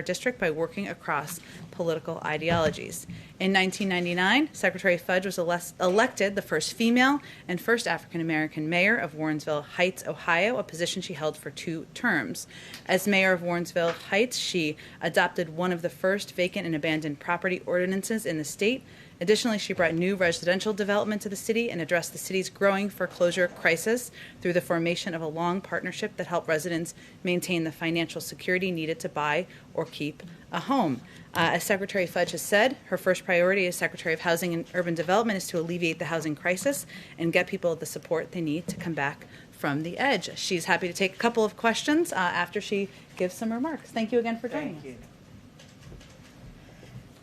district by working across political ideologies. In 1999, Secretary Fudge was elected the first female and first African-American mayor of Warrensville Heights, Ohio, a position she held for 2 terms. As mayor of Warrensville Heights, she adopted one of the first vacant and abandoned property ordinances in the state. Additionally, she brought new residential development to the city and addressed the city's growing foreclosure crisis through the formation of a long partnership that helped residents maintain the financial security needed to buy or keep a home. As Secretary Fudge has said, her first priority as Secretary of Housing and Urban Development is to alleviate the housing crisis and get people the support they need to come back from the edge. She's happy to take a couple of questions after she gives some remarks. Thank you again for joining us.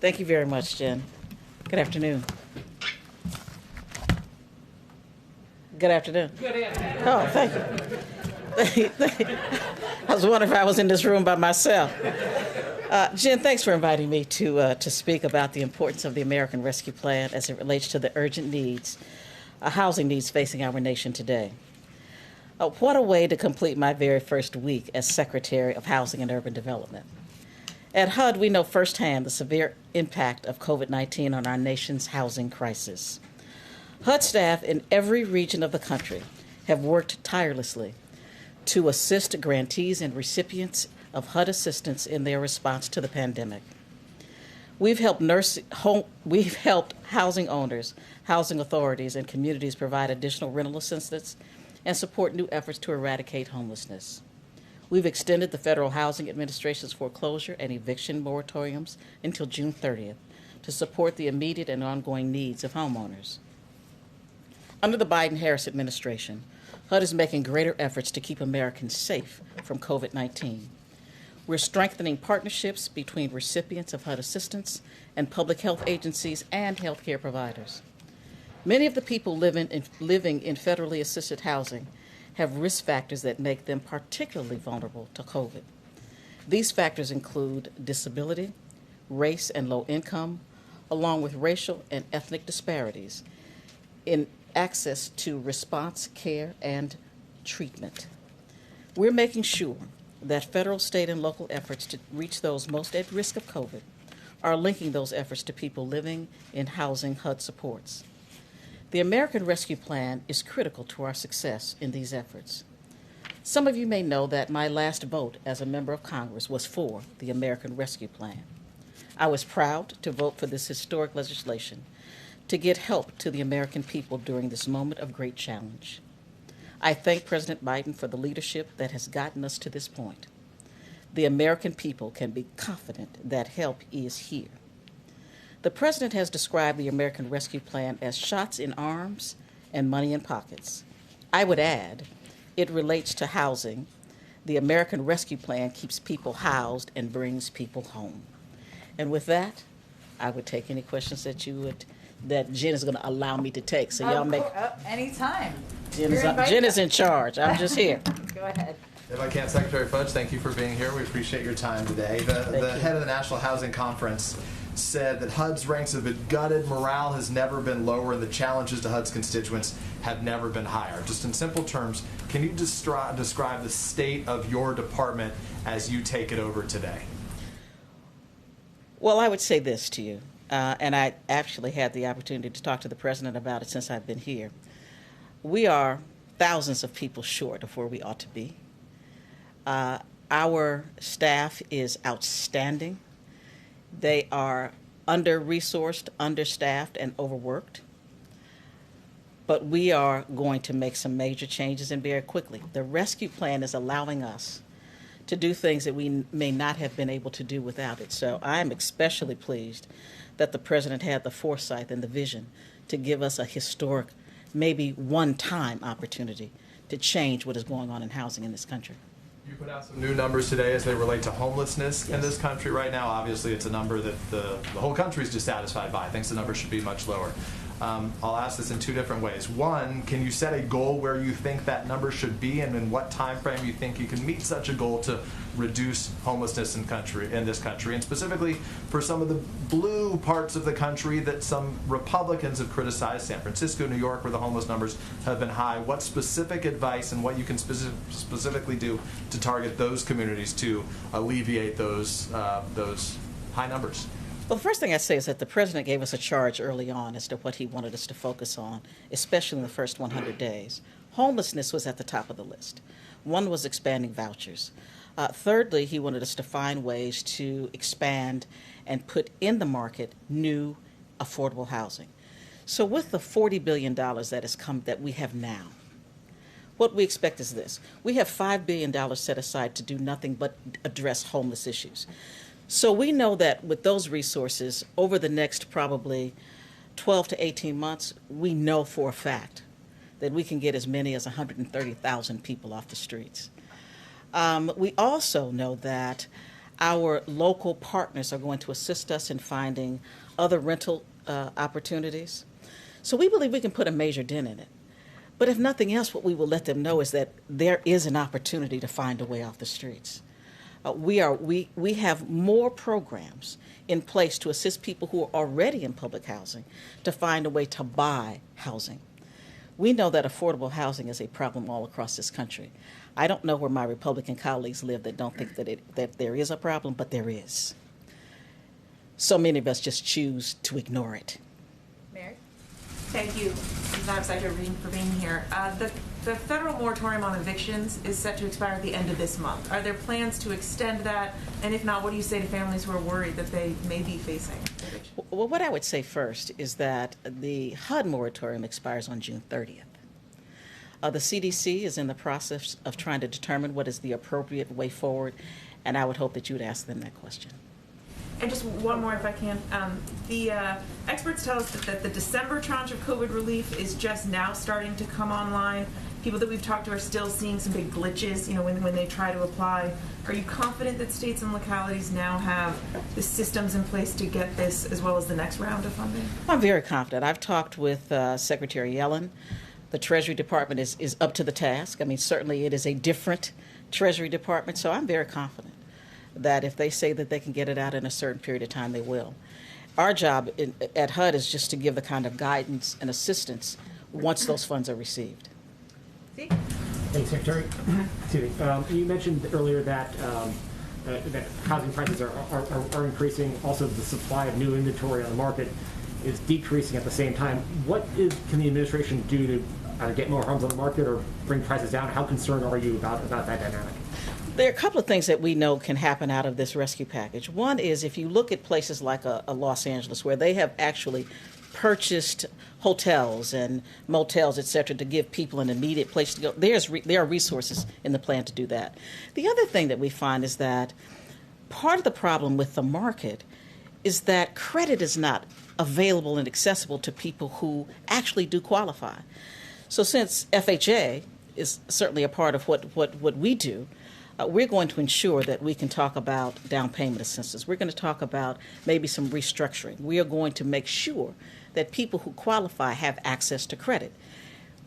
Thank you very much, Jen. Good afternoon. Good afternoon. Good afternoon. Oh, thank you. I was wondering if I was in this room by myself. Jen, thanks for inviting me to speak about the importance of the American Rescue Plan as it relates to the urgent needs, housing needs facing our nation today. What a way to complete my very first week as Secretary of Housing and Urban Development. At HUD, we know firsthand the severe impact of COVID-19 on our nation's housing crisis. HUD staff in every region of the country have worked tirelessly to assist grantees and recipients of HUD assistance in their response to the pandemic. We've helped housing owners, housing authorities, and communities provide additional rental assistance and support new efforts to eradicate homelessness. We've extended the Federal Housing Administration's foreclosure and eviction moratoriums until June 30th to support the immediate and ongoing needs of homeowners. Under the Biden-Harris administration, HUD is making greater efforts to keep Americans safe from COVID-19. We're strengthening partnerships between recipients of HUD assistance and public health agencies and healthcare providers. Many of the people living in federally assisted housing have risk factors that make them particularly vulnerable to COVID. These factors include disability, race and low income, along with racial and ethnic disparities in access to response care and treatment. We're making sure that federal, state, and local efforts to reach those most at risk of COVID are linking those efforts to people living in housing HUD supports. The American Rescue Plan is critical to our success in these efforts. Some of you may know that my last vote as a member of Congress was for the American Rescue Plan. I was proud to vote for this historic legislation to get help to the American people during this moment of great challenge. I thank President Biden for the leadership that has gotten us to this point. The American people can be confident that help is here. The President has described the American Rescue Plan as shots in arms and money in pockets. I would add, it relates to housing. The American Rescue Plan keeps people housed and brings people home. And with that, I would take any questions that Jen is going to allow me to take. So y'all make anytime. Jen is in charge. I'm just here. Go ahead. If I can, Secretary Fudge, thank you for being here. We appreciate your time today. The head of the National Housing Conference said that HUD's ranks have been gutted, morale has never been lower, and the challenges to HUD's constituents have never been higher. Just in simple terms, can you describe the state of your department as you take it over today? Well, I would say this to you, and I actually had the opportunity to talk to the President about it since I've been here. We are thousands of people short of where we ought to be. Our staff is outstanding. They are under-resourced, understaffed, and overworked. But we are going to make some major changes and very quickly. The rescue plan is allowing us to do things that we may not have been able to do without it. So I'm especially pleased that the President had the foresight and the vision to give us a historic, maybe one-time opportunity to change what is going on in housing in this country. You put out some new numbers today as they relate to homelessness in this country right now. Obviously, it's a number that the whole country is dissatisfied by. Thinks the number should be much lower. I'll ask this in two different ways. One, can you set a goal where you think that number should be, and in what time frame you think you can meet such a goal to reduce homelessness in this country, and specifically for some of the blue parts of the country that some Republicans have criticized, San Francisco, New York, where the homeless numbers have been high. What specific advice and what you can specifically do to target those communities to alleviate those high numbers? Well, the first thing I'd say is that the president gave us a charge early on as to what he wanted us to focus on, especially in the first 100 days. Homelessness was at the top of the list. One was expanding vouchers. Thirdly, he wanted us to find ways to expand and put in the market new affordable housing. So with the $40 billion that we have now, what we expect is this. We have $5 billion set aside to do nothing but address homeless issues. So we know that with those resources, over the next probably 12 to 18 months, we know for a fact that we can get as many as 130,000 people off the streets. We also know that our local partners are going to assist us in finding other rental opportunities. So we believe we can put a major dent in it. But if nothing else, what we will let them know is that there is an opportunity to find a way off the streets. We have more programs in place to assist people who are already in public housing to find a way to buy housing. We know that affordable housing is a problem all across this country. I don't know where my Republican colleagues live that don't think that there is a problem, but there is. So many of us just choose to ignore it. Mary? Thank you, Madam Secretary, for being here. The federal moratorium on evictions is set to expire at the end of this month. Are there plans to extend that? And if not, what do you say to families who are worried that they may be facing eviction? Well, what I would say first is that the HUD moratorium expires on June 30th. The CDC is in the process of trying to determine what is the appropriate way forward, and I would hope that you would ask them that question. And just one more, if I can. The experts tell us that the December tranche of COVID relief is just now starting to come online. People that we've talked to are still seeing some big glitches, when they try to apply. Are you confident that states and localities now have the systems in place to get this as well as the next round of funding? I'm very confident. I've talked with Secretary Yellen. The Treasury Department is up to the task. I mean, certainly it is a different Treasury Department, so I'm very confident that if they say that they can get it out in a certain period of time, they will. Our job at HUD is just to give the kind of guidance and assistance once those funds are received. See? Thanks, Secretary. Excuse me. You mentioned earlier that that housing prices are increasing. Also, the supply of new inventory on the market is decreasing at the same time. What can the administration do to either get more homes on the market or bring prices down? How concerned are you about that dynamic? There are a couple of things that we know can happen out of this rescue package. One is if you look at places like a Los Angeles, where they have actually purchased hotels and motels, et cetera, to give people an immediate place to go, there are resources in the plan to do that. The other thing that we find is that part of the problem with the market is that credit is not available and accessible to people who actually do qualify. So since FHA is certainly a part of what we do, we're going to ensure that we can talk about down payment assistance. We're going to talk about maybe some restructuring. We are going to make sure that people who qualify have access to credit.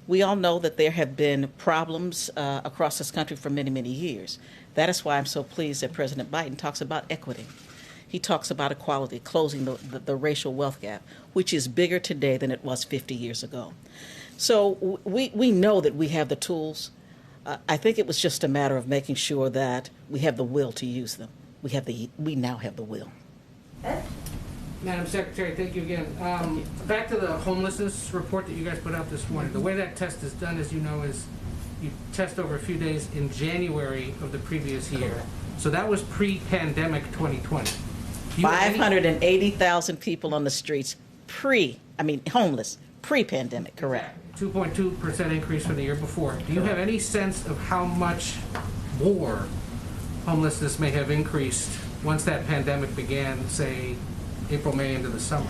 We all know that there have been problems across this country for many, many years. That is why I'm so pleased that President Biden talks about equity. He talks about equality, closing the racial wealth gap, which is bigger today than it was 50 years ago. So we know that we have the tools. I think it was just a matter of making sure that we have the will to use them. We now have the will. Ed? Madam Secretary, thank you again. Back to the homelessness report that you guys put out this morning. The way that test is done, as you know, is you test over a few days in January of the previous year. So that was pre-pandemic 2020. 580,000 people on the streets homeless, pre-pandemic, correct. 2.2% increase from the year before. Do you have any sense of how much more homelessness may have increased once that pandemic began, say, April, May into the summer?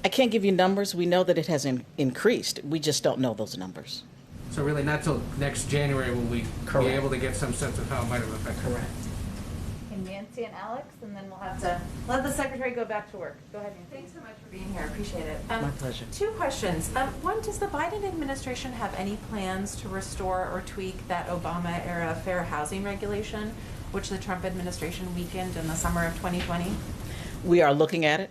I can't give you numbers. We know that it has increased. We just don't know those numbers. So really not till next January will we Correct. be able to get some sense of how it might have affected. Correct. And Nancy? Nancy and Alex, and then we'll have to let the secretary go back to work. Go ahead, Nancy. Thanks so much for being here. Appreciate it. My pleasure. Two questions. One, does the Biden administration have any plans to restore or tweak that Obama-era fair housing regulation, which the Trump administration weakened in the summer of 2020? We are looking at it.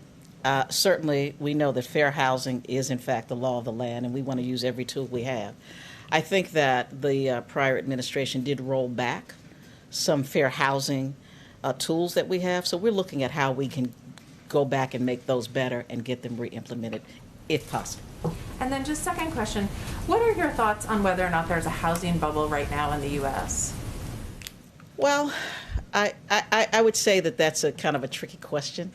Certainly, we know that fair housing is, in fact, the law of the land, and we want to use every tool we have. I think that the prior administration did roll back some fair housing tools that we have, so we're looking at how we can go back and make those better and get them re-implemented, if possible. And then just second question, what are your thoughts on whether or not there's a housing bubble right now in the U.S.? Well, I would say that that's a kind of a tricky question.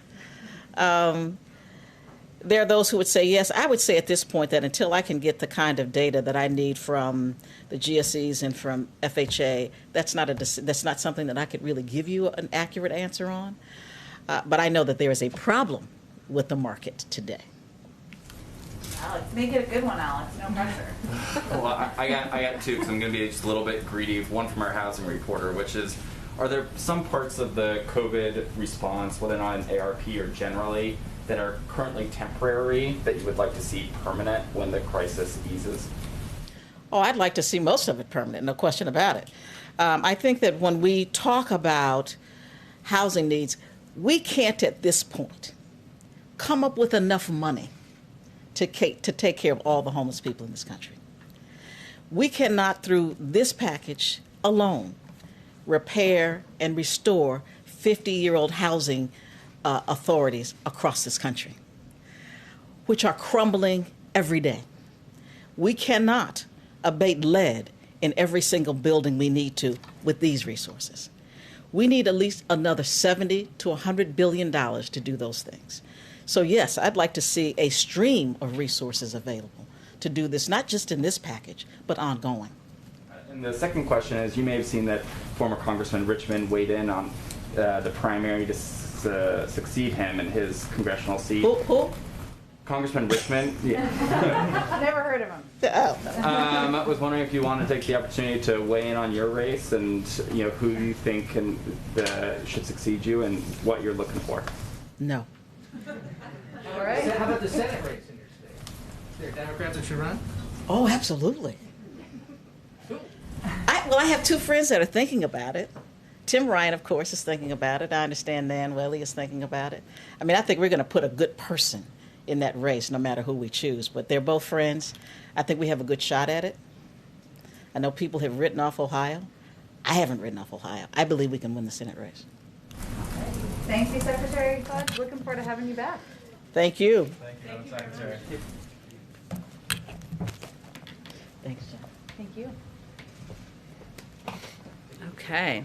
There are those who would say yes. I would say at this point that until I can get the kind of data that I need from the GSEs and from FHA, that's not something that I could really give you an accurate answer on. But I know that there is a problem with the market today. Alex, make it a good one, Alex. No pressure. Well, I got two because I'm going to be just a little bit greedy. One from our housing reporter, which is, are there some parts of the COVID response, whether or not in ARP or generally, that are currently temporary that you would like to see permanent when the crisis eases? Oh, I'd like to see most of it permanent, no question about it. I think that when we talk about housing needs, we can't at this point come up with enough money to take care of all the homeless people in this country. We cannot, through this package alone, repair and restore 50-year-old housing authorities across this country, which are crumbling every day. We cannot abate lead in every single building we need to with these resources. We need at least another $70 to $100 billion to do those things. So yes, I'd like to see a stream of resources available to do this, not just in this package, but ongoing. And the second question is, you may have seen that former Congressman Richmond weighed in on the primary to succeed him in his congressional seat. Who? Congressman Richmond. Yeah. Never heard of him. Oh. I was wondering if you want to take the opportunity to weigh in on your race and who you think should succeed you and what you're looking for. No. All right. How about the Senate race in your state? Is there Democrats that should run? Oh, absolutely. Who? I have two friends that are thinking about it. Tim Ryan, of course, is thinking about it. I understand Nan Whaley is thinking about it. I mean, I think we're going to put a good person in that race, no matter who we choose. But they're both friends. I think we have a good shot at it. I know people have written off Ohio. I haven't written off Ohio. I believe we can win the Senate race. Thank you, Secretary Fudge. Looking forward to having you back. Thank you. Thank you, Madam Secretary. Thanks, John. Thank you. Okay.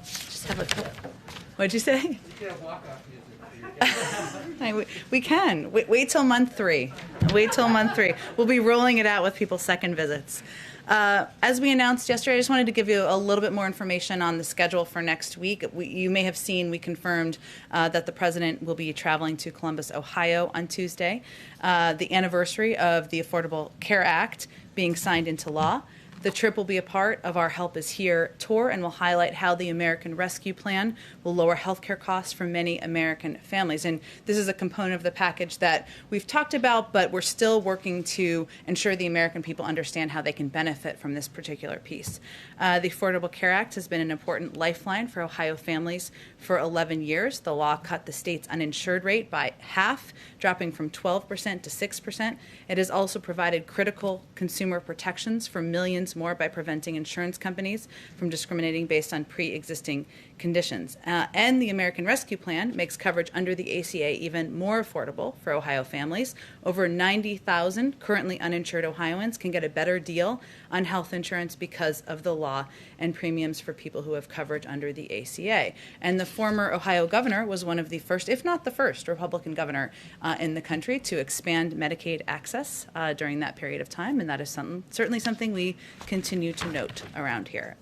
Just have a couple. What'd you say? You could have walk-off music for your We can. Wait till month 3. Wait till month 3. We'll be rolling it out with people's second visits. As we announced yesterday, I just wanted to give you a little bit more information on the schedule for next week. You may have seen we confirmed that the president will be traveling to Columbus, Ohio on Tuesday, the anniversary of the Affordable Care Act being signed into law. The trip will be a part of our Help Is Here tour and will highlight how the American Rescue Plan will lower healthcare costs for many American families. And this is a component of the package that we've talked about, but we're still working to ensure the American people understand how they can benefit from this particular piece. The Affordable Care Act has been an important lifeline for Ohio families for 11 years. The law cut the state's uninsured rate by half, dropping from 12% to 6%. It has also provided critical consumer protections for millions more by preventing insurance companies from discriminating based on pre-existing conditions. And the American Rescue Plan makes coverage under the ACA even more affordable for Ohio families. Over 90,000 currently uninsured Ohioans can get a better deal on health insurance because of the law and premiums for people who have coverage under the ACA. And the former Ohio governor was one of the first, if not the first, Republican governor in the country to expand Medicaid access during that period of time, and that is certainly something we continue to note around here.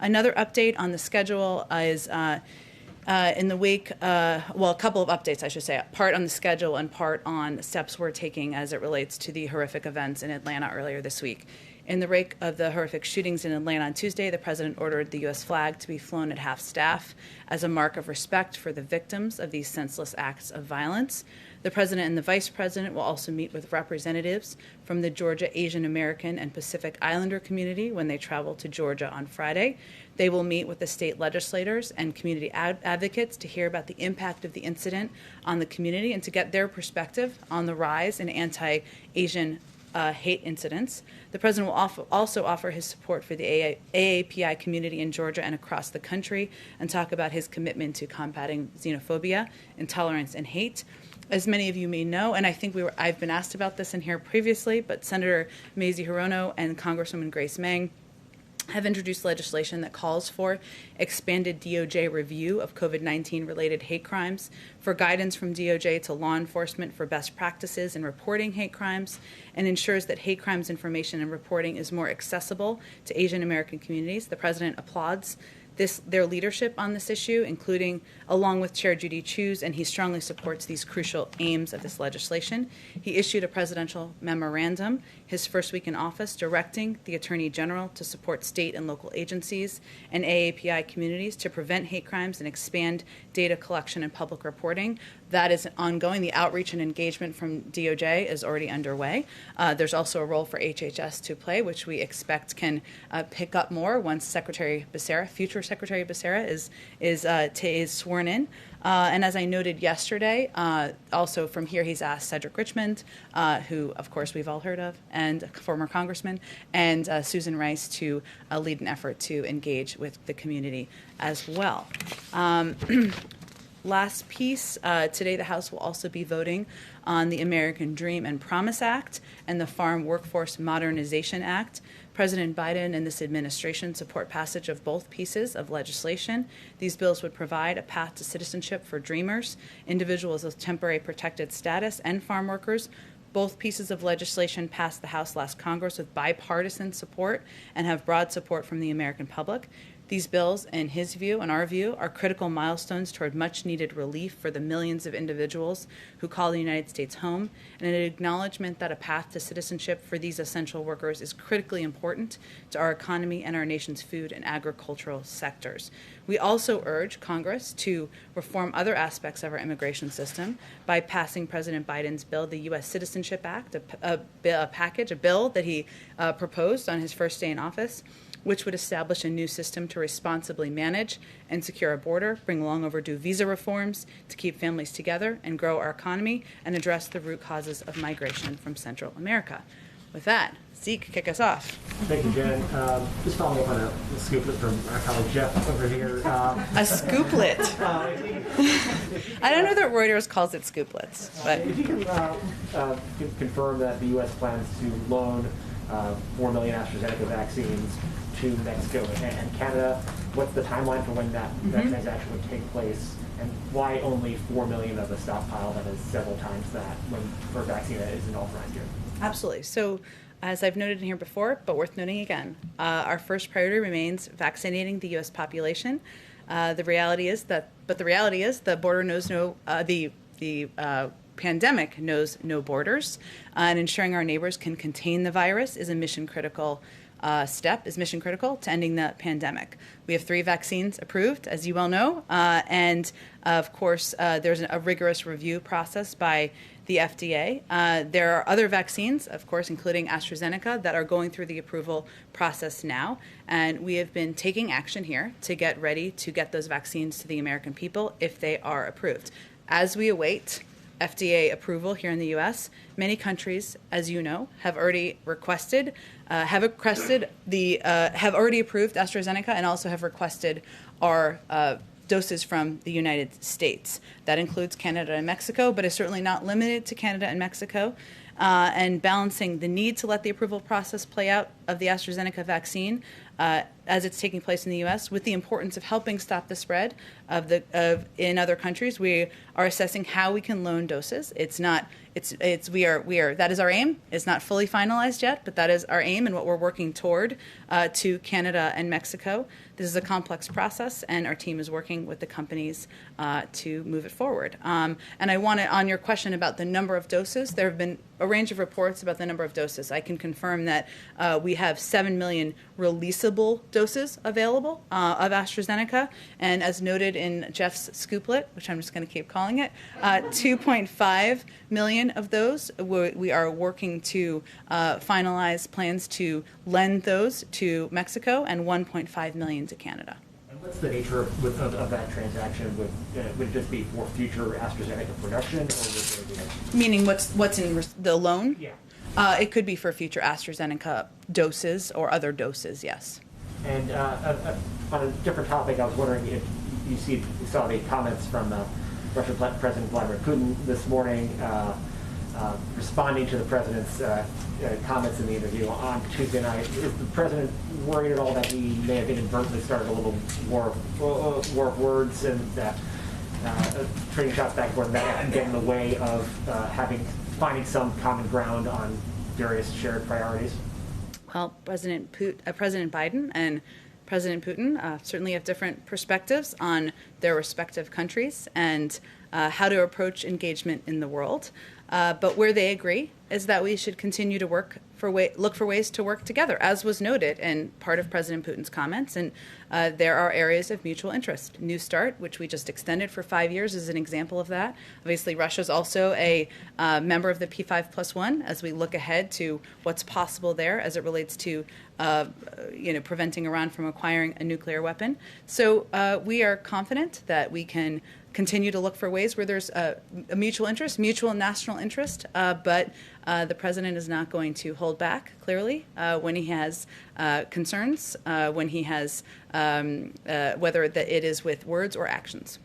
Another update on the schedule is in the wake, a couple of updates, I should say, part on the schedule and part on steps we're taking as it relates to the horrific events in Atlanta earlier this week. In the wake of the horrific shootings in Atlanta on Tuesday, the president ordered the U.S. flag to be flown at half-staff as a mark of respect for the victims of these senseless acts of violence. The president and the vice president will also meet with representatives from the Georgia Asian American and Pacific Islander community when they travel to Georgia on Friday. They will meet with the state legislators and community advocates to hear about the impact of the incident on the community and to get their perspective on the rise in anti-Asian hate incidents. The president will also offer his support for the AAPI community in Georgia and across the country and talk about his commitment to combating xenophobia, intolerance, and hate. As many of you may know, and I think I've been asked about this in here previously, but Senator Mazie Hirono and Congresswoman Grace Meng have introduced legislation that calls for expanded DOJ review of COVID-19 related hate crimes, for guidance from DOJ to law enforcement for best practices in reporting hate crimes, and ensures that hate crimes information and reporting is more accessible to Asian American communities. The president applauds their leadership on this issue, including along with Chair Judy Chu's, and he strongly supports these crucial aims of this legislation. He issued a presidential memorandum his first week in office directing the Attorney General to support state and local agencies and AAPI communities to prevent hate crimes and expand data collection and public reporting. That is ongoing. The outreach and engagement from DOJ is already underway. There's also a role for HHS to play, which we expect can pick up more once future Secretary Becerra is sworn in. And as I noted yesterday, also from here he's asked Cedric Richmond, who of course we've all heard of, and former congressman, and Susan Rice to lead an effort to engage with the community as well. Last piece, today the House will also be voting on the American Dream and Promise Act and the Farm Workforce Modernization Act. President Biden and this administration support passage of both pieces of legislation. These bills would provide a path to citizenship for Dreamers, individuals with temporary protected status, and farm workers. Both pieces of legislation passed the House last Congress with bipartisan support and have broad support from the American public. These bills, in his view and our view, are critical milestones toward much-needed relief for the millions of individuals who call the United States home, and an acknowledgement that a path to citizenship for these essential workers is critically important to our economy and our nation's food and agricultural sectors. We also urge Congress to reform other aspects of our immigration system by passing President Biden's bill, the U.S. Citizenship Act, a bill that he proposed on his first day in office, which would establish a new system to responsibly manage and secure a border, bring long overdue visa reforms to keep families together and grow our economy, and address the root causes of migration from Central America. With that, Zeke, kick us off. Thank you, Jen. Just following up on a scooplet from our colleague Jeff over here. A scooplet. I don't know that Reuters calls it scooplets. But If you can confirm that the U.S. plans to loan 4 million AstraZeneca vaccines to Mexico and Canada, what's the timeline for when that transaction would take place, and why only 4 million of a stockpile that is several times that for a vaccine that isn't authorized here? Absolutely. So, as I've noted in here before, but worth noting again, our first priority remains vaccinating the U.S. population. The reality is the border knows no the pandemic knows no borders, and ensuring our neighbors can contain the virus is a mission critical to ending the pandemic. We have 3 vaccines approved, as you well know, and of course there's a rigorous review process by the FDA. There are other vaccines, of course, including AstraZeneca, that are going through the approval process now, and we have been taking action here to get ready to get those vaccines to the American people if they are approved. As we await FDA approval here in the U.S., many countries, as you know, have already requested, have already approved AstraZeneca and also have requested our doses from the United States. That includes Canada and Mexico, but is certainly not limited to Canada and Mexico. And balancing the need to let the approval process play out of the AstraZeneca vaccine as it's taking place in the U.S. with the importance of helping stop the spread in other countries. We are assessing how we can loan doses. That is our aim. It's not fully finalized yet, but that is our aim and what we're working toward to Canada and Mexico. This is a complex process, and our team is working with the companies to move it forward. And I want to, on your question about the number of doses, there have been a range of reports about the number of doses. I can confirm that we we have 7 million releasable doses available of AstraZeneca, and as noted in Jeff's scooplet, which I'm just going to keep calling it, 2.5 million of those we are working to finalize plans to lend those to Mexico, and 1.5 million to Canada. What's the nature of that transaction? Would it just be for future AstraZeneca production, or would there be Meaning what's in the loan? Yeah. It could be for future AstraZeneca doses or other doses, yes. And on a different topic, I was wondering if you saw the comments from Russian President Vladimir Putin this morning responding to the president's comments in the interview on Tuesday night. Is the president worried at all that he may have inadvertently started a little war of words and trading shots back and forth, and that can get in the way of finding some common ground on various shared priorities? Well, President Biden and President Putin certainly have different perspectives on their respective countries and how to approach engagement in the world. But where they agree is that we should continue to look for ways to work together, as was noted in part of President Putin's comments. And there are areas of mutual interest. New START, which we just extended for 5 years, is an example of that. Obviously, Russia is also a member of the P5+1 as we look ahead to what's possible there as it relates to preventing Iran from acquiring a nuclear weapon. So we are confident that we can continue to look for ways where there's a mutual interest, mutual national interest, but the president is not going to hold back, clearly, when he has concerns, when he has, whether it is with words or actions.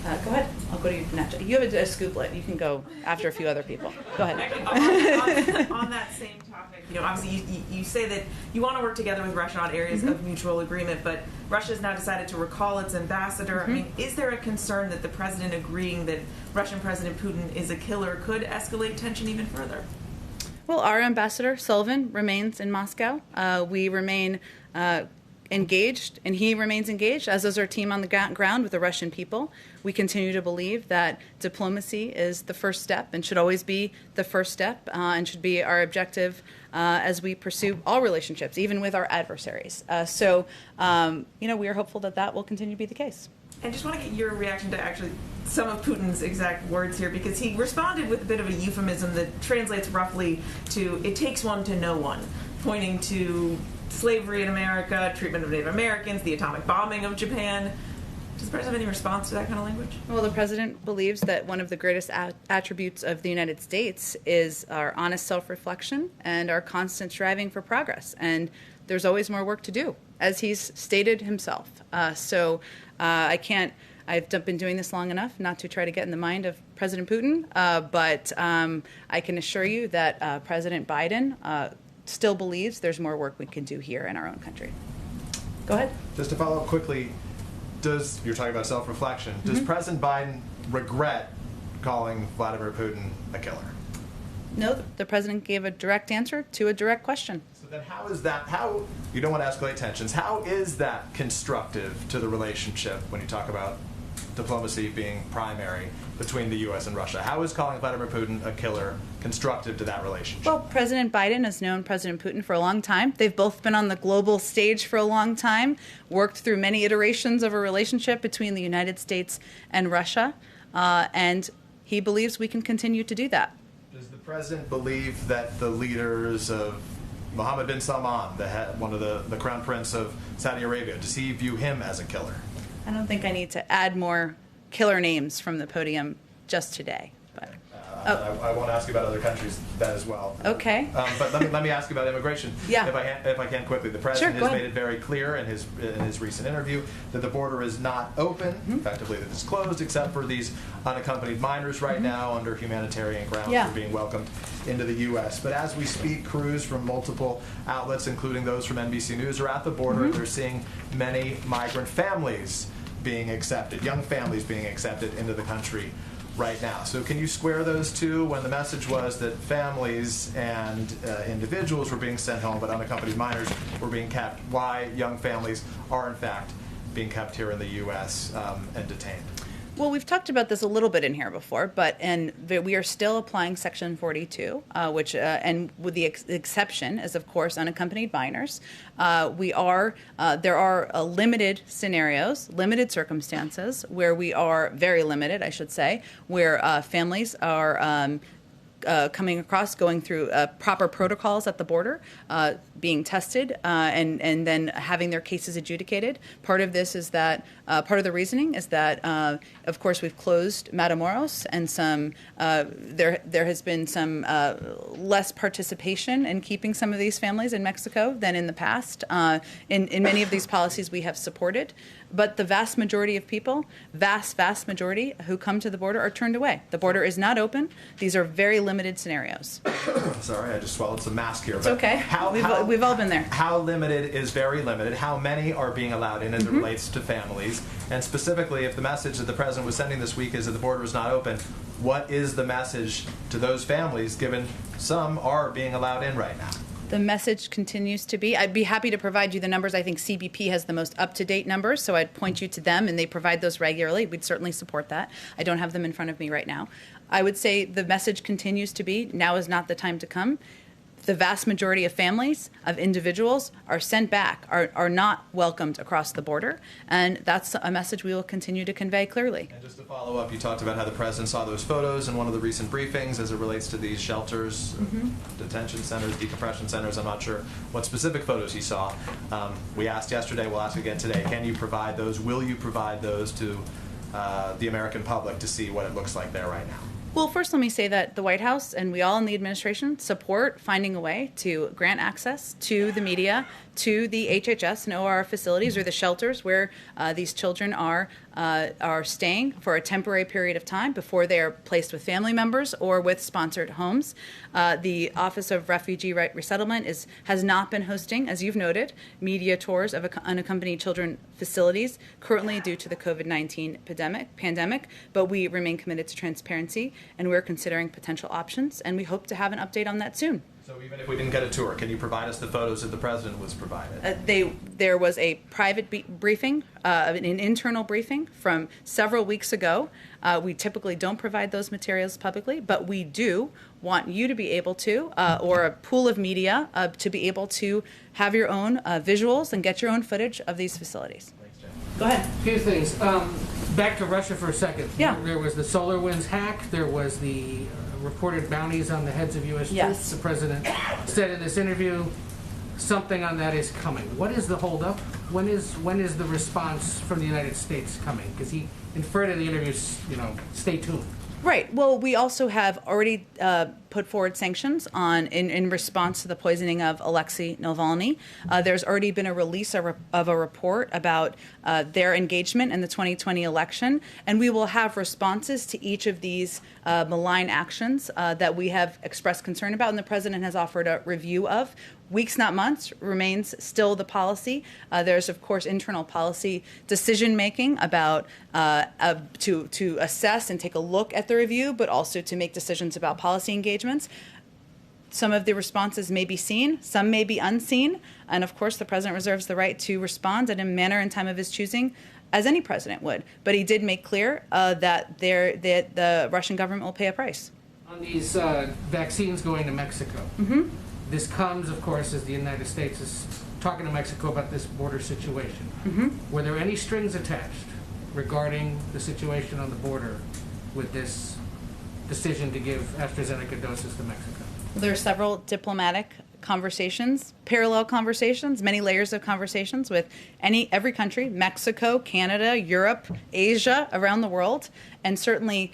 Go ahead. I'll go to you next. You have a scooplet. You can go after a few other people. Go ahead. On that same topic, obviously you say that you want to work together with Russia on areas of mutual agreement, but Russia has now decided to recall its ambassador. I mean, is there a concern that the president agreeing that Russian President Putin is a killer could escalate tension even further? Well, our ambassador, Sullivan, remains in Moscow. We remain engaged, and he remains engaged, as does our team on the ground with the Russian people. We continue to believe that diplomacy is the first step and should always be the first step and should be our objective as we pursue all relationships, even with our adversaries. So we are hopeful that that will continue to be the case. I just want to get your reaction to actually some of Putin's exact words here, because he responded with a bit of a euphemism that translates roughly to "it takes one to know one," pointing to slavery in America, treatment of Native Americans, the atomic bombing of Japan. Does the president have any response to that kind of language? Well, the president believes that one of the greatest attributes of the United States is our honest self-reflection and our constant striving for progress. And there's always more work to do, as he's stated himself. I've been doing this long enough not to try to get in the mind of President Putin, but I can assure you that President Biden still believes there's more work we can do here in our own country. Go ahead. Just to follow up quickly, you're talking about self-reflection. Does President Biden regret calling Vladimir Putin a killer? No, the president gave a direct answer to a direct question. So then how is that, you don't want to escalate tensions, how is that constructive to the relationship when you talk about diplomacy being primary between the U.S. and Russia? How is calling Vladimir Putin a killer constructive to that relationship? Well, President Biden has known President Putin for a long time. They've both been on the global stage for a long time, worked through many iterations of a relationship between the United States and Russia, and he believes we can continue to do that. Does the president believe that the leaders of Mohammed bin Salman, one of the crown prince of Saudi Arabia, does he view him as a killer? I don't think I need to add more killer names from the podium just today. But I won't ask you about other countries that as well. Okay. But let me ask you about immigration. Yeah. If I can quickly, the president Sure, has made it very clear in his recent interview that the border is not open, effectively that it's closed, except for these unaccompanied minors right now under humanitarian grounds for being welcomed into the U.S. But as we speak, crews from multiple outlets, including those from NBC News, are at the border. They're seeing many migrant families being accepted, young families being accepted into the country right now. So can you square those two when the message was that families and individuals were being sent home, but unaccompanied minors were being kept? Why young families are in fact being kept here in the U.S. And detained? Well, we've talked about this a little bit in here before, we are still applying Section 42, which, and with the exception is, of course, unaccompanied minors. There are limited scenarios, limited circumstances where we are very limited, I should say, where families are coming across, going through proper protocols at the border, being tested, and then having their cases adjudicated. Part of this is that, part of the reasoning is that, of course, we've closed Matamoros, and there has been some less participation in keeping some of these families in Mexico than in the past. In many of these policies we have supported, but the vast majority of people, vast majority who come to the border are turned away. The border is not open. These are very limited scenarios. Sorry, I just swallowed some mask here. It's okay. We've all been there. How limited is very limited? How many are being allowed in as it relates to families? And specifically, if the message that the president was sending this week is that the border is not open, what is the message to those families, given some are being allowed in right now? The message continues to be, I'd be happy to provide you the numbers. I think CBP has the most up-to-date numbers, so I'd point you to them, and they provide those regularly. We'd certainly support that. I don't have them in front of me right now. I would say the message continues to be, now is not the time to come. The vast majority of families, of individuals, are sent back, are not welcomed across the border, and that's a message we will continue to convey clearly. And just to follow up, you talked about how the president saw those photos in one of the recent briefings as it relates to these shelters, detention centers, decompression centers. I'm not sure what specific photos he saw. We asked yesterday, we'll ask again today, can you provide those? Will you provide those to the American public to see what it looks like there right now? Well, first let me say that the White House and we all in the administration support finding a way to grant access to the media, to the HHS and OR facilities or the shelters where these children are staying for a temporary period of time before they are placed with family members or with sponsored homes. The Office of Refugee Resettlement has not been hosting, as you've noted, media tours of unaccompanied children facilities currently due to the COVID-19 pandemic, but we remain committed to transparency and we're considering potential options, and we hope to have an update on that soon. So even if we didn't get a tour, can you provide us the photos that the president was provided? There was a private briefing, an internal briefing from several weeks ago. We typically don't provide those materials publicly, but we do want you to be able to, or a pool of media, to be able to have your own visuals and get your own footage of these facilities. Thanks, Jay. Go ahead. A few things. Back to Russia for a second. Yeah. There was the SolarWinds hack. There was the reported bounties on the heads of U.S. Yes. troops. The president said in this interview, something on that is coming. What is the holdup? When is the response from the United States coming? Because he inferred in the interview, stay tuned. Right. Well, we also have already put forward sanctions in response to the poisoning of Alexei Navalny. There's already been a release of a report about their engagement in the 2020 election, and we will have responses to each of these malign actions that we have expressed concern about, and the president has offered a review of. Weeks, not months, remains still the policy. There's, of course, internal policy decision-making about to assess and take a look at the review, but also to make decisions about policy engagements. Some of the responses may be seen, some may be unseen, and, of course, the president reserves the right to respond in a manner and time of his choosing, as any president would. But he did make clear that the Russian government will pay a price. On these vaccines going to Mexico, this comes, of course, as the United States is talking to Mexico about this border situation. Were there any strings attached regarding the situation on the border with this decision to give AstraZeneca doses to Mexico? There are several diplomatic conversations, parallel conversations, many layers of conversations with every country, Mexico, Canada, Europe, Asia, around the world, and certainly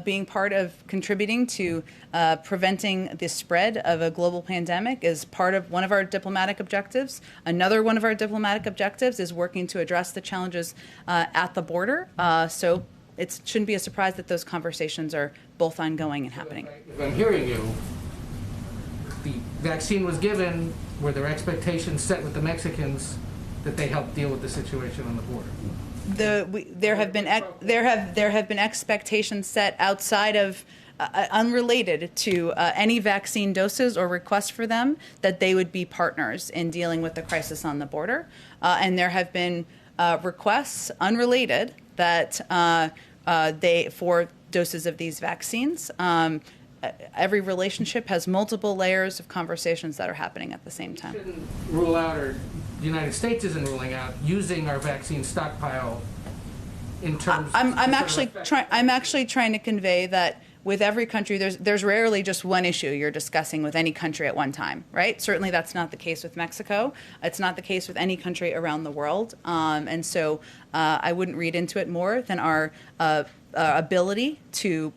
being part of contributing to preventing the spread of a global pandemic is part of one of our diplomatic objectives. Another one of our diplomatic objectives is working to address the challenges at the border. So it shouldn't be a surprise that those conversations are both ongoing and happening. If I'm hearing you, the vaccine was given, were there expectations set with the Mexicans that they help deal with the situation on the border? There have been expectations set outside of unrelated to any vaccine doses or requests for them that they would be partners in dealing with the crisis on the border, and there have been requests unrelated that for doses of these vaccines. Every relationship has multiple layers of conversations that are happening at the same time. Shouldn't rule out, or the United States isn't ruling out, using our vaccine stockpile in terms. I'm actually trying to convey that with every country, there's rarely just one issue you're discussing with any country at one time, right? Certainly that's not the case with Mexico. It's not the case with any country around the world. And so I wouldn't read into it more than our ability to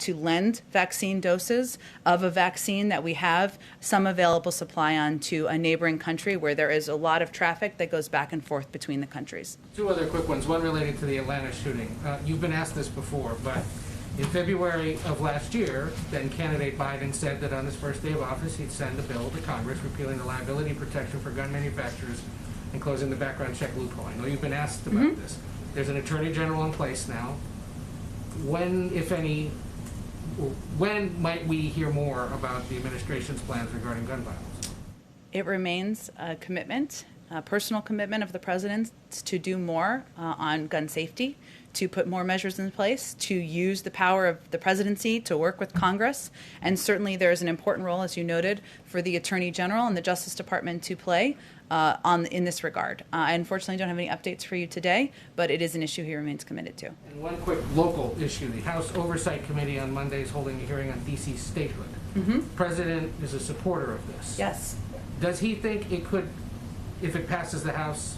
lend vaccine doses of a vaccine that we have some available supply on to a neighboring country where there is a lot of traffic that goes back and forth between the countries. Two other quick ones, one related to the Atlanta shooting. You've been asked this before, but in February of last year, then candidate Biden said that on his first day of office, he'd send a bill to Congress repealing the liability protection for gun manufacturers and closing the background check loophole. I know you've been asked about this. There's an attorney general in place now. When, if any, when might we hear more about the administration's plans regarding gun violence? It remains a commitment, a personal commitment of the president to do more on gun safety, to put more measures in place, to use the power of the presidency to work with Congress. And certainly there is an important role, as you noted, for the Attorney General and the Justice Department to play in this regard. I unfortunately don't have any updates for you today, but it is an issue he remains committed to. And one quick local issue. The House Oversight Committee on Monday is holding a hearing on D.C. statehood. The president is a supporter of this. Yes. Does he think it could, if it passes the House,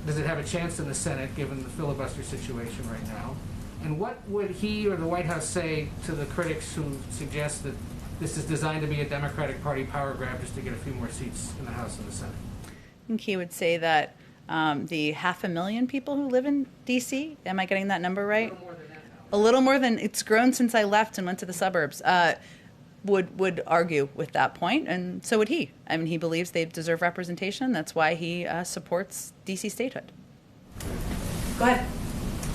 does it have a chance in the Senate, given the filibuster situation right now? And what would he or the White House say to the critics who suggest that this is designed to be a Democratic Party power grab just to get a few more seats in the House and the Senate? I think he would say that the 500,000 people who live in D.C., am I getting that number right? A little more than that now. A little more than, it's grown since I left and went to the suburbs, would argue with that point, and so would he. I mean, he believes they deserve representation. That's why he supports D.C. statehood. Go ahead.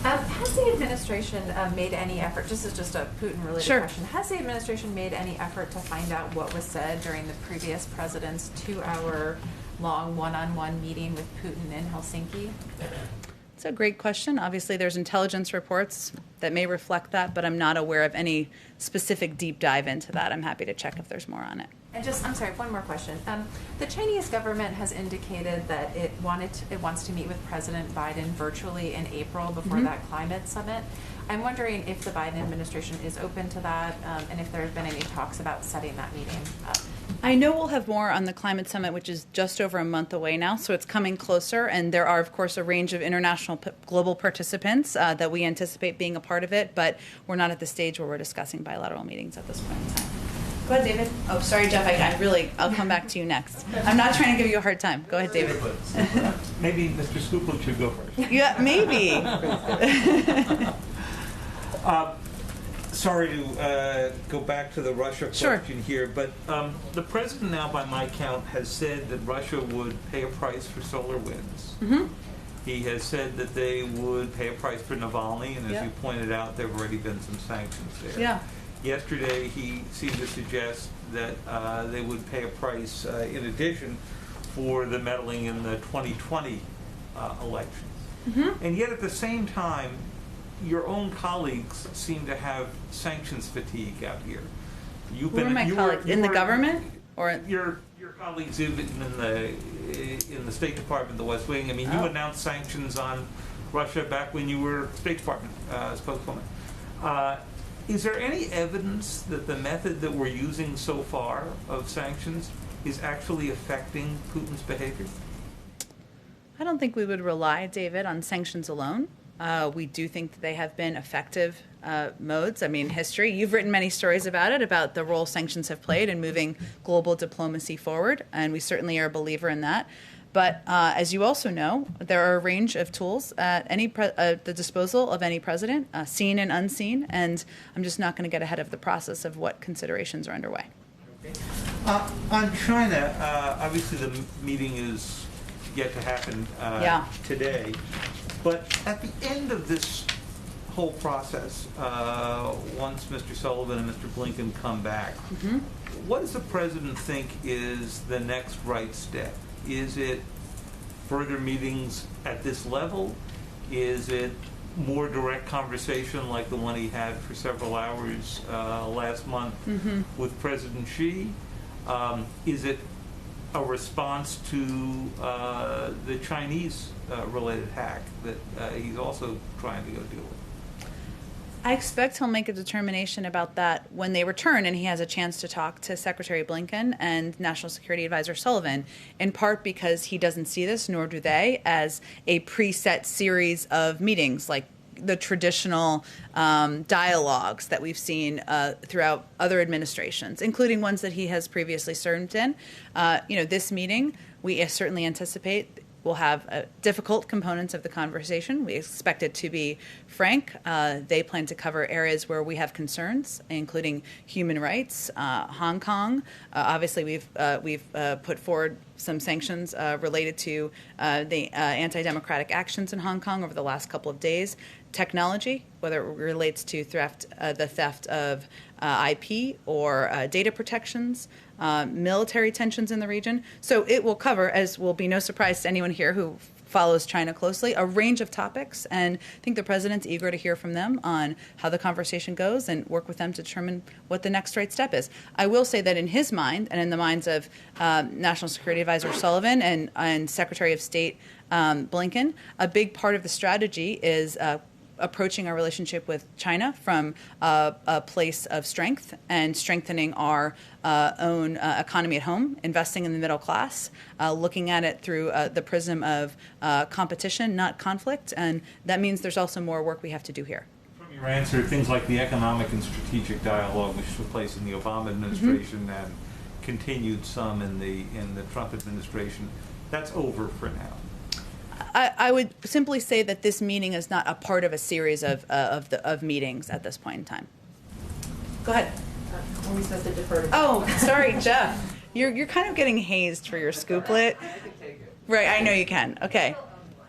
Has the administration made any effort, this is just a Putin-related question, has the administration made any effort to find out what was said during the previous president's 2-hour-long one-on-one meeting with Putin in Helsinki? It's a great question. Obviously, there's intelligence reports that may reflect that, but I'm not aware of any specific deep dive into that. I'm happy to check if there's more on it. And just, I'm sorry, one more question. The Chinese government has indicated that it wants to meet with President Biden virtually in April before that climate summit. I'm wondering if the Biden administration is open to that, and if there have been any talks about setting that meeting up. I know we'll have more on the climate summit, which is just over a month away now, so it's coming closer, and there are, of course, a range of international global participants that we anticipate being a part of it, but we're not at the stage where we're discussing bilateral meetings at this point in time. Go ahead, David. Oh, sorry, Jeff. I'll come back to you next. I'm not trying to give you a hard time. Go ahead, David. Maybe Mr. Skuplik should go first. Yeah, maybe. Sorry to go back to the Russia question here, but the president now, by my count, has said that Russia would pay a price for solar winds. He has said that they would pay a price for Navalny, and as you pointed out, there have already been some sanctions there. Yeah. Yesterday, he seemed to suggest that they would pay a price, in addition, for the meddling in the 2020 elections. And yet, at the same time, your own colleagues seem to have sanctions fatigue out here. Who are my colleagues? In the government? Or your colleagues in the State Department, the West Wing. I mean, you announced sanctions on Russia back when you were State Department spokeswoman. Is there any evidence that the method that we're using so far of sanctions is actually affecting Putin's behavior? I don't think we would rely, David, on sanctions alone. We do think that they have been effective modes. I mean, history, you've written many stories about it, about the role sanctions have played in moving global diplomacy forward, and we certainly are a believer in that. But as you also know, there are a range of tools at the disposal of any president, seen and unseen, and I'm just not going to get ahead of the process of what considerations are underway. On China, obviously the meeting is yet to happen today. But at the end of this whole process, once Mr. Sullivan and Mr. Blinken come back, what does the president think is the next right step? Is it further meetings at this level? Is it more direct conversation like the one he had for several hours last month with President Xi? Is it a response to the Chinese related hack that he's also trying to go deal with? I expect he'll make a determination about that when they return and he has a chance to talk to Secretary Blinken and National Security Advisor Sullivan, in part because he doesn't see this, nor do they, as a preset series of meetings like the traditional dialogues that we've seen throughout other administrations, including ones that he has previously served in. This meeting, we certainly anticipate will have difficult components of the conversation. We expect it to be frank. They plan to cover areas where we have concerns, including human rights, Hong Kong. Obviously, we've put forward some sanctions related to the anti-democratic actions in Hong Kong over the last couple of days. Technology, whether it relates to the theft of IP or data protections, military tensions in the region. So it will cover, as will be no surprise to anyone here who follows China closely, a range of topics. And I think the president's eager to hear from them on how the conversation goes and work with them to determine what the next right step is. I will say that in his mind and in the minds of National Security Advisor Sullivan and Secretary of State Blinken, a big part of the strategy is approaching our relationship with China from a place of strength and strengthening our own economy at home, investing in the middle class, looking at it through the prism of competition, not conflict. And that means there's also more work we have to do here. From your answer, things like the economic and strategic dialogue, which took place in the Obama administration and continued some in the Trump administration, that's over for now. I would simply say that this meeting is not a part of a series of meetings at this point in time. Go ahead. Are we supposed to defer to? Oh, sorry, Jeff. You're kind of getting hazed for your scooplet. Right, I know you can. Okay.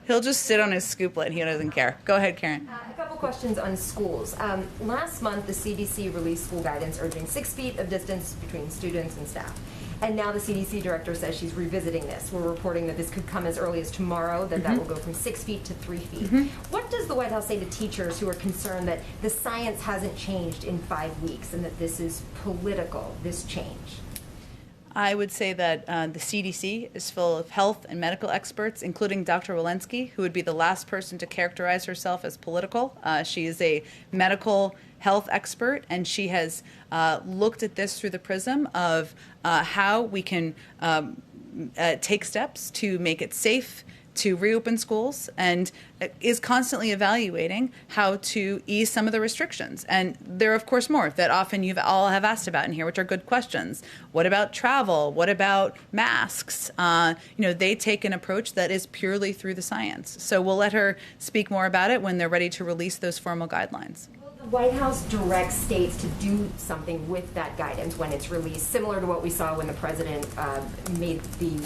He'll just sit on his scooplet. He doesn't care. Go ahead, Karen. A couple questions on schools. Last month, the CDC released school guidance urging 6 feet of distance between students and staff. And now the CDC director says she's revisiting this. We're reporting that this could come as early as tomorrow, that will go from 6 feet to 3 feet. What does the White House say to teachers who are concerned that the science hasn't changed in 5 weeks and that this is political, this change? I would say that the CDC is full of health and medical experts, including Dr. Walensky, who would be the last person to characterize herself as political. She is a medical health expert, and she has looked at this through the prism of how we can take steps to make it safe to reopen schools, and is constantly evaluating how to ease some of the restrictions. And there are, of course, more that often you all have asked about in here, which are good questions. What about travel? What about masks? They take an approach that is purely through the science. So we'll let her speak more about it when they're ready to release those formal guidelines. The White House directs states to do something with that guidance when it's released, similar to what we saw when the president made the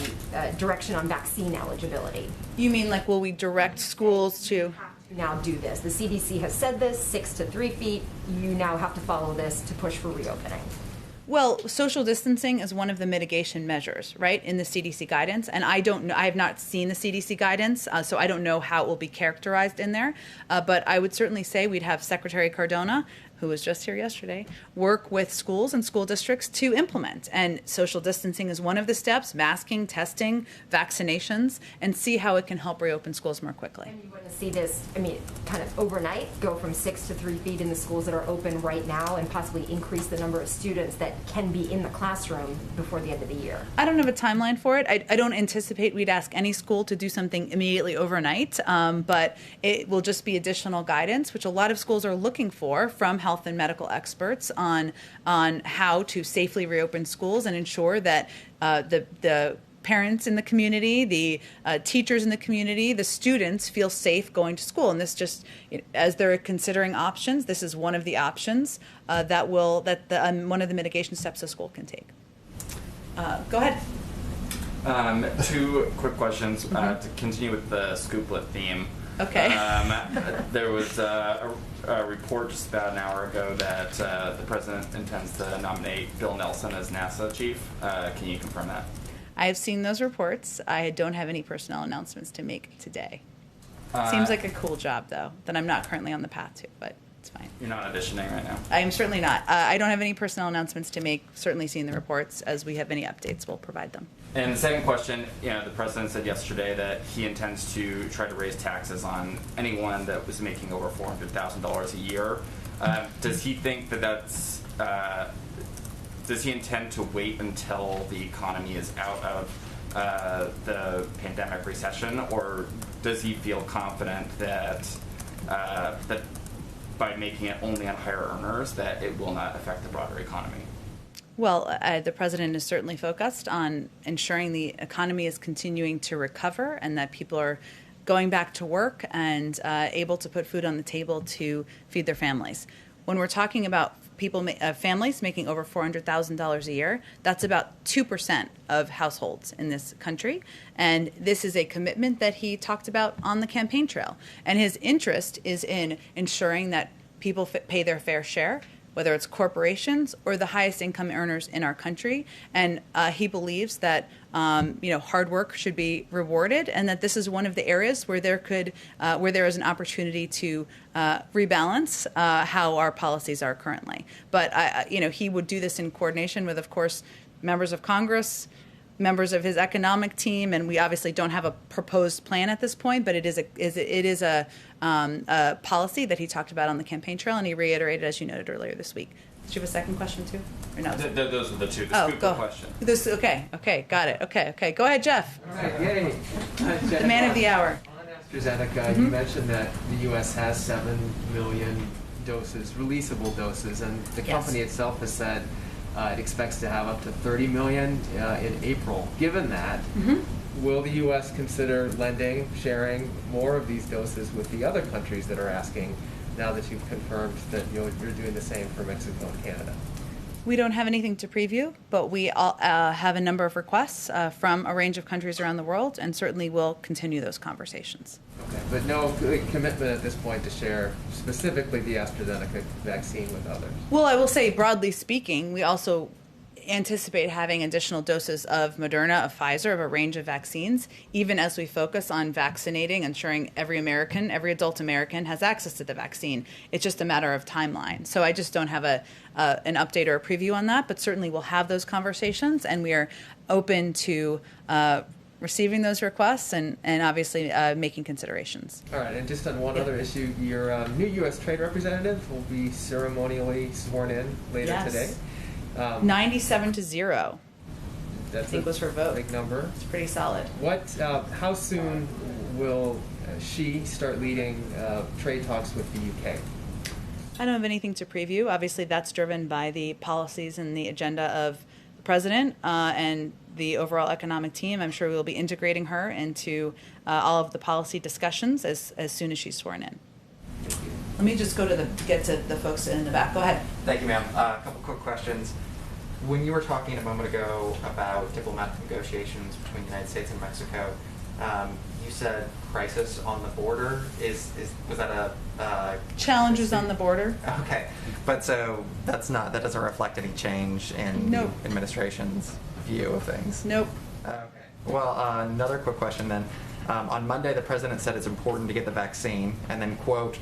direction on vaccine eligibility. You mean like, will we direct schools to now do this? The CDC has said this, 6 to 3 feet. You now have to follow this to push for reopening. Well, social distancing is one of the mitigation measures, right, in the CDC guidance. And I don't know, I have not seen the CDC guidance, so I don't know how it will be characterized in there. But I would certainly say we'd have Secretary Cardona, who was just here yesterday, work with schools and school districts to implement. And social distancing is one of the steps, masking, testing, vaccinations, and see how it can help reopen schools more quickly. And you want to see this, kind of overnight, go from 6 to 3 feet in the schools that are open right now and possibly increase the number of students that can be in the classroom before the end of the year? I don't have a timeline for it. I don't anticipate we'd ask any school to do something immediately overnight, but it will just be additional guidance, which a lot of schools are looking for from health and medical experts on how to safely reopen schools and ensure that the parents in the community, the teachers in the community, the students feel safe going to school. And this just, as they're considering options, this is one of the options one of the mitigation steps a school can take. Go ahead. 2 quick questions to continue with the scooplet theme. Okay. There was a report just about an hour ago that the president intends to nominate Bill Nelson as NASA chief. Can you confirm that? I have seen those reports. I don't have any personnel announcements to make today. Seems like a cool job, though, that I'm not currently on the path to, but it's fine. You're not auditioning right now? I am certainly not. I don't have any personnel announcements to make. Certainly seeing the reports. As we have any updates, we'll provide them. And the second question, the president said yesterday that he intends to try to raise taxes on anyone that was making over $400,000 a year. Does he think that that's, does he intend to wait until the economy is out of the pandemic recession, or does he feel confident that that by making it only on higher earners that it will not affect the broader economy? Well, the president is certainly focused on ensuring the economy is continuing to recover and that people are going back to work and able to put food on the table to feed their families. When we're talking about families making over $400,000 a year, that's about 2% of households in this country. And this is a commitment that he talked about on the campaign trail. And his interest is in ensuring that people pay their fair share, whether it's corporations or the highest income earners in our country. And he believes that hard work should be rewarded, and that this is one of the areas where there is an opportunity to rebalance how our policies are currently. But he would do this in coordination with, of course, members of Congress, members of his economic team, and we obviously don't have a proposed plan at this point, but it is a policy that he talked about on the campaign trail, and he reiterated, as you noted earlier this week. Did you have a second question too, or no? Those are the two. The scoop of question. Okay, got it. Okay, go ahead, Jeff. All right, yay. The man of the hour. On AstraZeneca, you mentioned that the U.S. has 7 million doses, releasable doses, and the company itself has said it expects to have up to 30 million in April. Given that, will the U.S. consider sharing more of these doses with the other countries that are asking, now that you've confirmed that you're doing the same for Mexico and Canada? We don't have anything to preview, but we all, have a number of requests from a range of countries around the world, and certainly will continue those conversations. Okay, but no commitment at this point to share specifically the AstraZeneca vaccine with others? Well, I will say, broadly speaking, we also anticipate having additional doses of Moderna, of Pfizer, of a range of vaccines, even as we focus on vaccinating, ensuring every adult American has access to the vaccine. It's just a matter of timeline. So I just don't have an update or a preview on that, but certainly we'll have those conversations, and we are open to receiving those requests and obviously making considerations. All right, and just on one other issue, your new U.S. Trade Representative will be ceremonially sworn in later today. 97-0. That's I think was her vote. Big number. It's pretty solid. How soon will she start leading trade talks with the UK? I don't have anything to preview. Obviously, that's driven by the policies and the agenda of the president and the overall economic team. I'm sure we will be integrating her into all of the policy discussions as soon as she's sworn in. Let me just get to the folks in the back. Go ahead. Thank you, ma'am. A couple quick questions. When you were talking a moment ago about diplomatic negotiations between the United States and Mexico, you said crisis on the border. Was that a challenges on the border? Okay, but so that doesn't reflect any change in the administration's view of things. Nope. Okay. Well, another quick question then. On Monday, the president said it's important to get the vaccine, and then quote,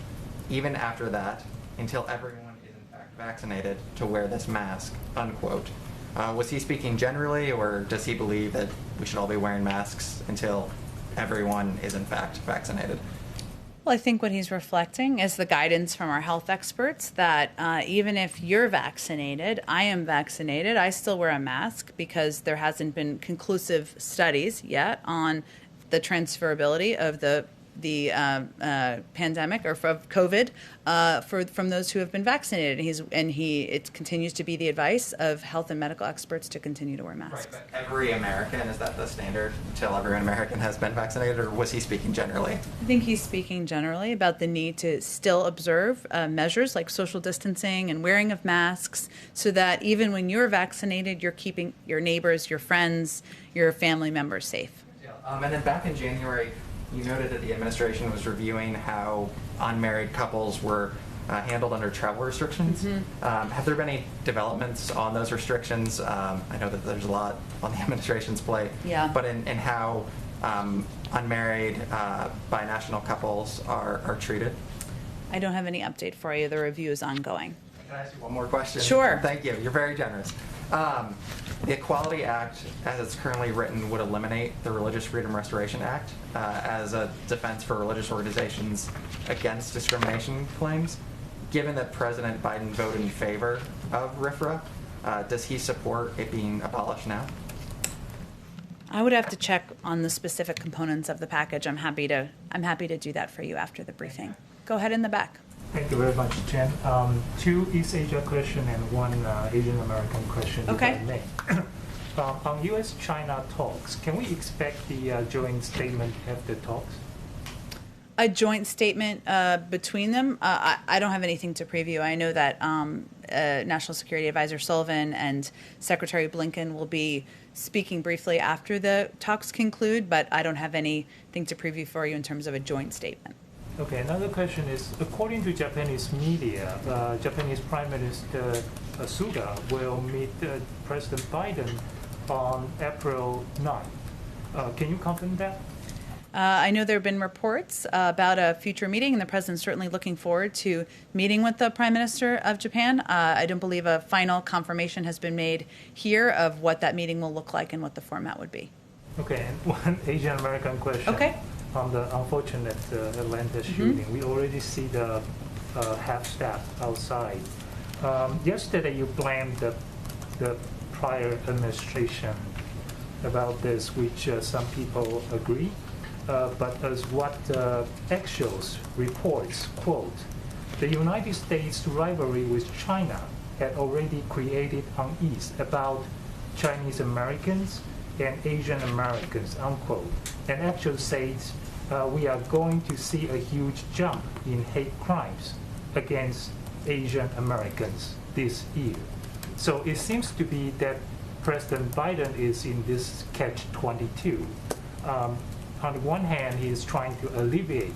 even after that, until everyone is in fact vaccinated, to wear this mask, unquote. Was he speaking generally, or does he believe that we should all be wearing masks until everyone is in fact vaccinated? Well, I think what he's reflecting is the guidance from our health experts that even if you're vaccinated, I am vaccinated, I still wear a mask because there hasn't been conclusive studies yet on the transferability of the pandemic or of COVID from those who have been vaccinated. It continues to be the advice of health and medical experts to continue to wear masks. Right, but every American, is that the standard until every American has been vaccinated, or was he speaking generally? I think he's speaking generally about the need to still observe measures like social distancing and wearing of masks so that even when you're vaccinated, you're keeping your neighbors, your friends, your family members safe. And then back in January, you noted that the administration was reviewing how unmarried couples were handled under travel restrictions. Mm-hmm. Have there been any developments on those restrictions? I know that there's a lot on the administration's plate. Yeah. But in how unmarried binational couples are treated? I don't have any update for you. The review is ongoing. Can I ask you one more question? Sure. Thank you. You're very generous. The Equality Act, as it's currently written, would eliminate the Religious Freedom Restoration Act as a defense for religious organizations against discrimination claims. Given that President Biden voted in favor of RFRA, does he support it being abolished now? I would have to check on the specific components of the package. I'm happy to do that for you after the briefing. Go ahead in the back. Thank you very much, Jen. 2 East Asia question and 1 Asian American question, okay. If I may. On U.S.-China talks, can we expect the joint statement after talks? A joint statement between them? I don't have anything to preview. I know that National Security Advisor Sullivan and Secretary Blinken will be speaking briefly after the talks conclude, but I don't have anything to preview for you in terms of a joint statement. Okay, another question is, according to Japanese media, Japanese Prime Minister Suga will meet President Biden on April 9th. Can you confirm that? I know there have been reports about a future meeting, and the president's certainly looking forward to meeting with the Prime Minister of Japan. I don't believe a final confirmation has been made here of what that meeting will look like and what the format would be. Okay, and 1 Asian American question. Okay. On the unfortunate Atlanta shooting, we already see the half-staff outside. Yesterday, you blamed the prior administration about this, which some people agree. But as what Axios reports, quote, the United States' rivalry with China had already created unease about Chinese Americans and Asian Americans, unquote. And Axios says we are going to see a huge jump in hate crimes against Asian Americans this year. So it seems to be that President Biden is in this catch-22. On the one hand, he is trying to alleviate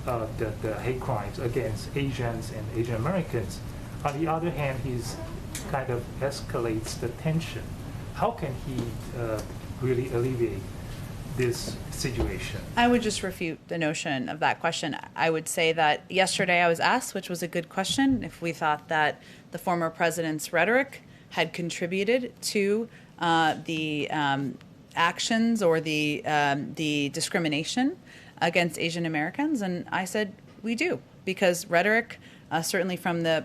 the hate crimes against Asians and Asian Americans. On the other hand, he's kind of escalates the tension. How can he really alleviate this situation? I would just refute the notion of that question. I would say that yesterday I was asked, which was a good question, if we thought that the former president's rhetoric had contributed to the actions or the discrimination against Asian Americans, and I said we do, because rhetoric, certainly from the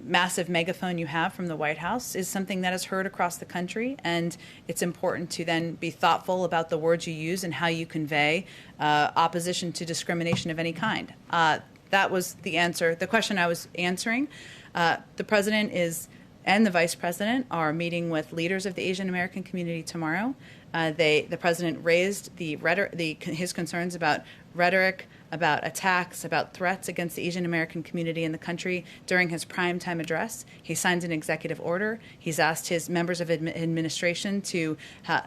massive megaphone you have from the White House, is something that is heard across the country, and it's important to then be thoughtful about the words you use and how you convey opposition to discrimination of any kind. That was the answer. The question I was answering. The president and the vice president are meeting with leaders of the Asian American community tomorrow. The president raised his concerns about rhetoric, about attacks, about threats against the Asian American community in the country during his primetime address. He signed an executive order. He's asked his members of administration to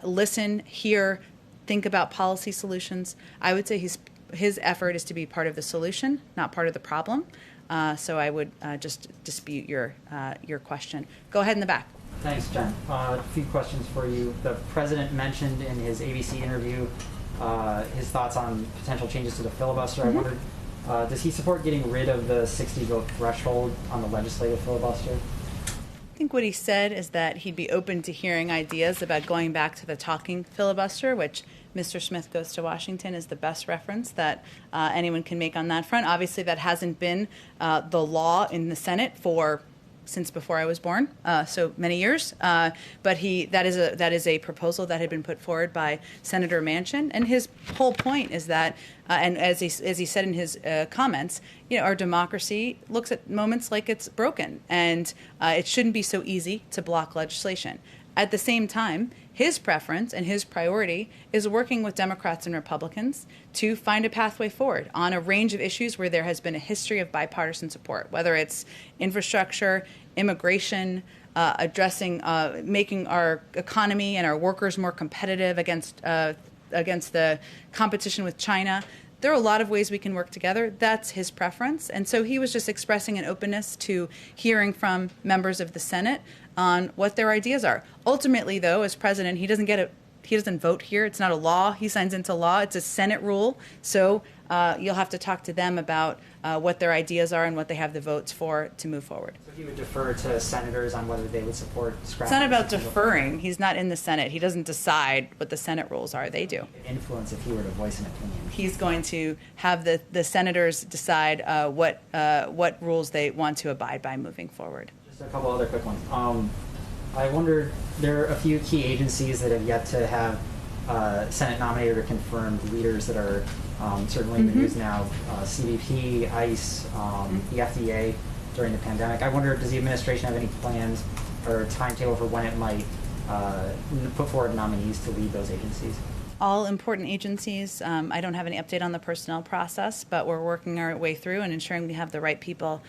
listen, hear, think about policy solutions. I would say his effort is to be part of the solution, not part of the problem. So I would just dispute your question. Go ahead in the back. Thanks, Jen. A few questions for you. The president mentioned in his ABC interview his thoughts on potential changes to the filibuster. I wondered, does he support getting rid of the 60-vote threshold on the legislative filibuster? I think what he said is that he'd be open to hearing ideas about going back to the talking filibuster, which Mr. Smith Goes to Washington is the best reference that anyone can make on that front. Obviously, that hasn't been the law in the Senate since before I was born, so many years. But that is a proposal that had been put forward by Senator Manchin, and his whole point is that, and as he said in his comments, our democracy looks at moments like it's broken, and it shouldn't be so easy to block legislation. At the same time, his preference and his priority is working with Democrats and Republicans to find a pathway forward on a range of issues where there has been a history of bipartisan support, whether it's infrastructure, immigration, addressing, making our economy and our workers more competitive against the competition with China. There are a lot of ways we can work together. That's his preference. And so he was just expressing an openness to hearing from members of the Senate on what their ideas are. Ultimately, though, as president, he He doesn't vote here. It's not a law. He signs into law. It's a Senate rule. So you'll have to talk to them about what their ideas are and what they have the votes for to move forward. So he would defer to senators on whether they would support scrapping. It's not about deferring. He's not in the Senate. He doesn't decide what the Senate rules are. They do. Influence if he were to voice an opinion. He's going to have the senators decide what rules they want to abide by moving forward. Just a couple other quick ones. I wondered, there are a few key agencies that have yet to have Senate nominated or confirmed leaders that are certainly in the news now. CBP, ICE, the FDA during the pandemic. I wonder, does the administration have any plans or timetable for when it might put forward nominees to lead those agencies? All important agencies. I don't have any update on the personnel process, but we're working our way through and ensuring we have the right people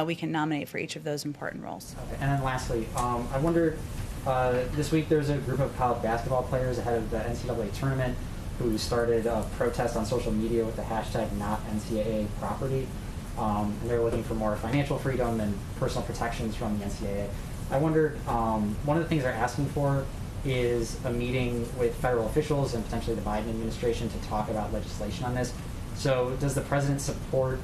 we can nominate for each of those important roles. Okay. And then lastly, I wonder, this week there's a group of college basketball players ahead of the NCAA tournament who started a protest on social media with the hashtag #NotNCAA and they're looking for more financial freedom and personal protections from the NCAA. I wondered, one of the things they're asking for is a meeting with federal officials and potentially the Biden administration to talk about legislation on this. So does the president support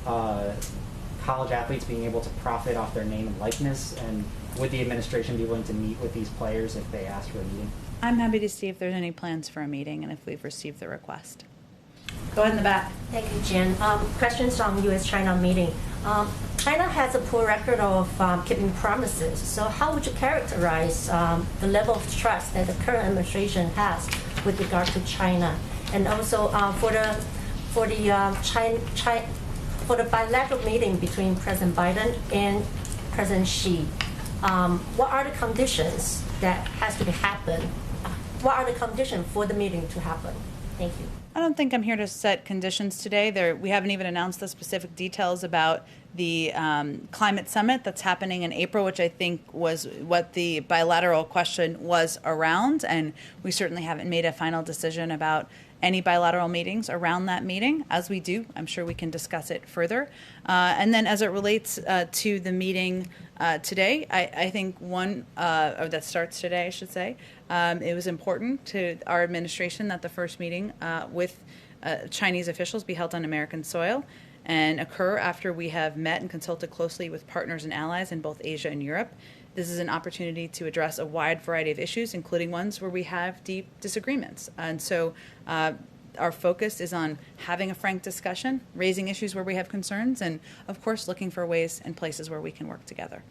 college athletes being able to profit off their name and likeness? And would the administration be willing to meet with these players if they asked for a meeting? I'm happy to see if there's any plans for a meeting and if we've received the request. Go ahead in the back. Thank you, Jen. Questions on U.S.-China meeting. China has a poor record of keeping promises. So how would you characterize the level of trust that the current administration has with regard to China? And also for the bilateral meeting between President Biden and President Xi, what are the conditions that has to happen? What are the conditions for the meeting to happen? Thank you. I don't think I'm here to set conditions today. We haven't even announced the specific details about the climate summit that's happening in April, which I think was what the bilateral question was around. And we certainly haven't made a final decision about any bilateral meetings around that meeting. As we do, I'm sure we can discuss it further. And then as it relates to the meeting today, I think or that starts today, I should say, it was important to our administration that the first meeting with Chinese officials be held on American soil and occur after we have met and consulted closely with partners and allies in both Asia and Europe. This is an opportunity to address a wide variety of issues, including ones where we have deep disagreements. And so our focus is on having a frank discussion, raising issues where we have concerns, and, of course, looking for ways and places where we can work together.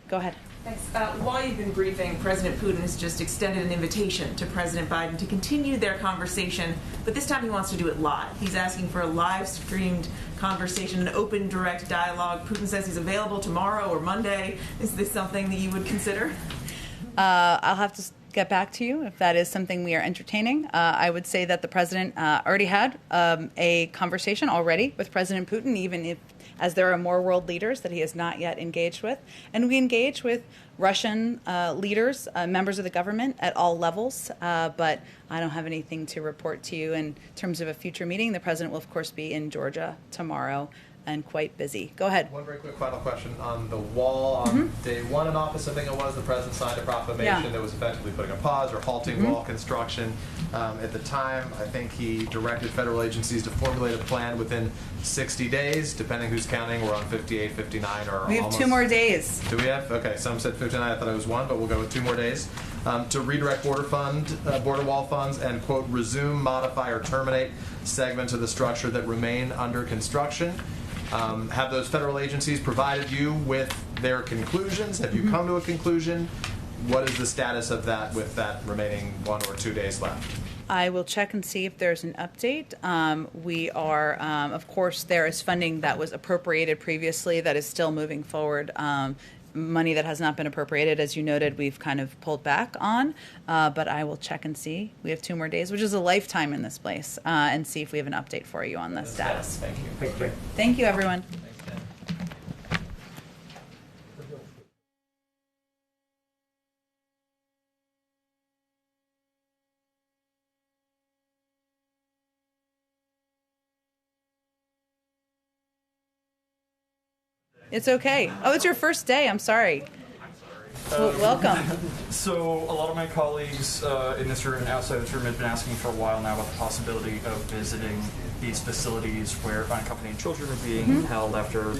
Go ahead. Thanks. While you've been briefing, President Putin has just extended an invitation to President Biden to continue their conversation, but this time he wants to do it live. He's asking for a live-streamed conversation, an open, direct dialogue. Putin says he's available tomorrow or Monday. Is this something that you would consider? I'll have to get back to you if that is something we are entertaining. I would say that the president already had a conversation already with President Putin, even if as there are more world leaders that he has not yet engaged with. And we engage with Russian leaders, members of the government at all levels, but I don't have anything to report to you in terms of a future meeting. The president will, of course, be in Georgia tomorrow and quite busy. Go ahead. One very quick final question. On the wall, on day one in office, I think it was, the president signed a proclamation that was effectively putting a pause or halting wall construction. At the time, I think he directed federal agencies to formulate a plan within 60 days, depending who's counting. We're on 58, 59, or we have almost. 2 more days. Do we have? Okay, some said 59. I thought it was 1, but we'll go with 2 more days. To redirect border wall funds and, quote, resume, modify, or terminate segments of the structure that remain under construction. Have those federal agencies provided you with their conclusions? Have you come to a conclusion? What is the status of that with that remaining 1 or 2 days left? I will check and see if there's an update. We are, of course, there is funding that was appropriated previously that is still moving forward. Money that has not been appropriated, as you noted, we've kind of pulled back on, but I will check and see. We have 2 more days, which is a lifetime in this place, and see if we have an update for you on the status. Thank you. Thank you. Thank you, everyone. It's okay. Oh, it's your first day. I'm sorry. Welcome. So a lot of my colleagues in this room and outside this room have been asking for a while now about the possibility of visiting these facilities where unaccompanied children are being held after